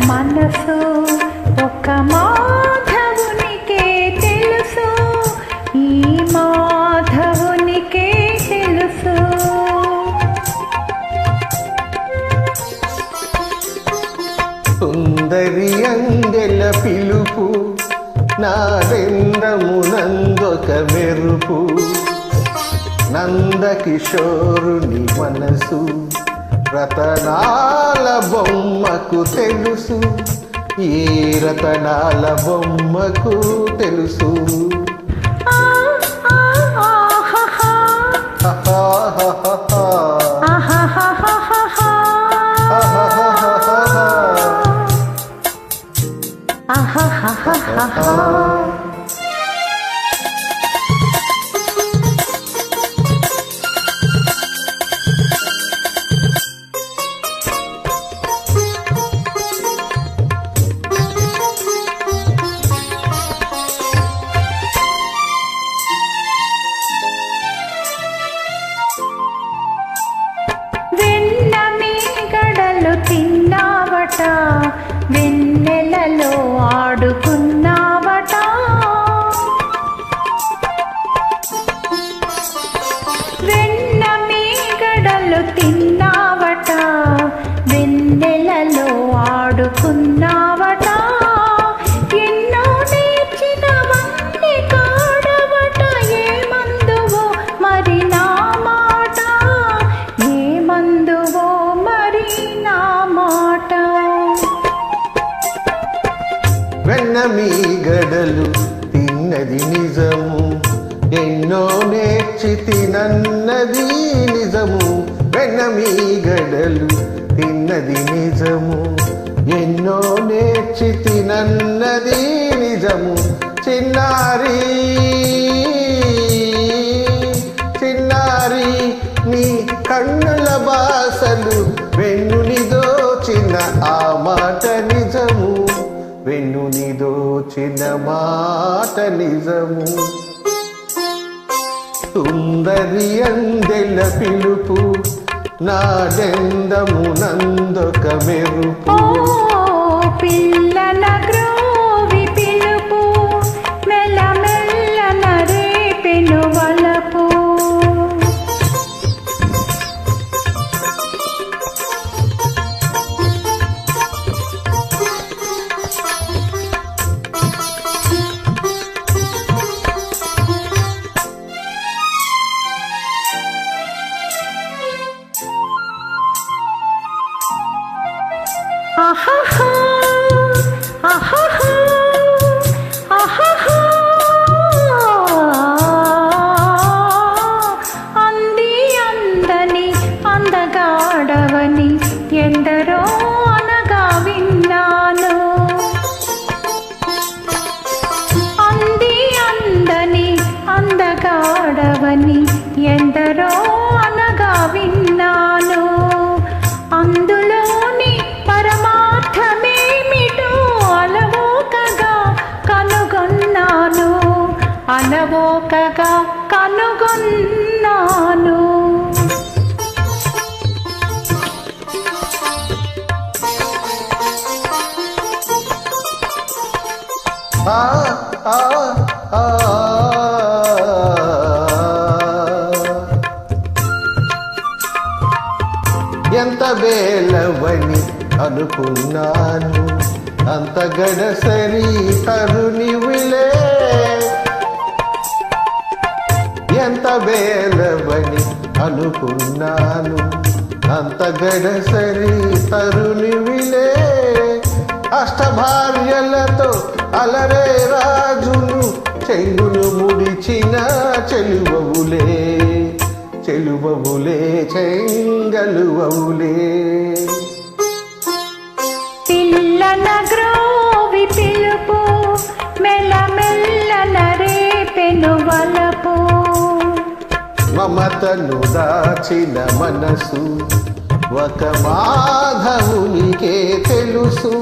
మనసు ఒక మాధవునికే తెలుసు, ఈ మాధవునికే తెలుసు. సుందరి అందెల పిలుపు నాదెందమునందొక మెరుపు, నందకిషోరుని మనసు రతనాల బొమ్మకు తెలుసు, ఈ రతనాల బొమ్మకు తెలుసు. తిన్నావట, వెన్నెలలో ఆడుకున్నావట, వెన్న మీగడలు తిన్నావట, వెన్నెలలో ఆడుకున్నావట, ఎన్నో నేర్చినవన్నీ కాడవట, ఏమందువో మరి నా మాట, ఏమందువో మరి నా మాట. వెన్న మీ గడలు తిన్నది నిజము, ఎన్నో నేర్చి తినన్నది నిజము. వెన్న మీ గడలు తిన్నది నిజము, ఎన్నో నేర్చి తినన్నది నిజము. చిన్నారి చిన్నారి నీ కన్నుల బాసలు వెన్నుని దోచిన ఆ మాట నిజము, వెన్నుని దోచిన మాట నిజము. సుందరి అందెల పిలుపు నాదెందమునందొక మెరుపు, పిల్లల గ్రోవి పిలుపు మెల్లమెల్లన రేపెను వలపు. ఆహాహా ఆహాహా ఆహాహా, అంది అందని అందగాడవని ఎందరో అనగా విన్నాను, అంది అందని అందగాడవని ఎందరో అనగా విన్నాను, అందులోని పరమార్థమేమిటో అలవోకగా కనుగొన్నాను, అలవోకగా కనుగొన్నాను. ఆ ఆ ఆ ఎంత వేలవని అనుకున్నాను, అంత గడసరి తరుణివిలే. ఎంత వేలవని అనుకున్నాను, అంత గడసరి తరుణివిలే. అష్టభార్యలతో అలరే రాజును చెంగులు ముడిచిన చెలువవులే, చెలువవులే చెంగలువవులే. పిల్లల గ్రోవి పిలుపు మెల్లమెల్లన రేపెను వలపు, మమతను దాచిన మనసు ఒక మాధవునికే తెలుసు.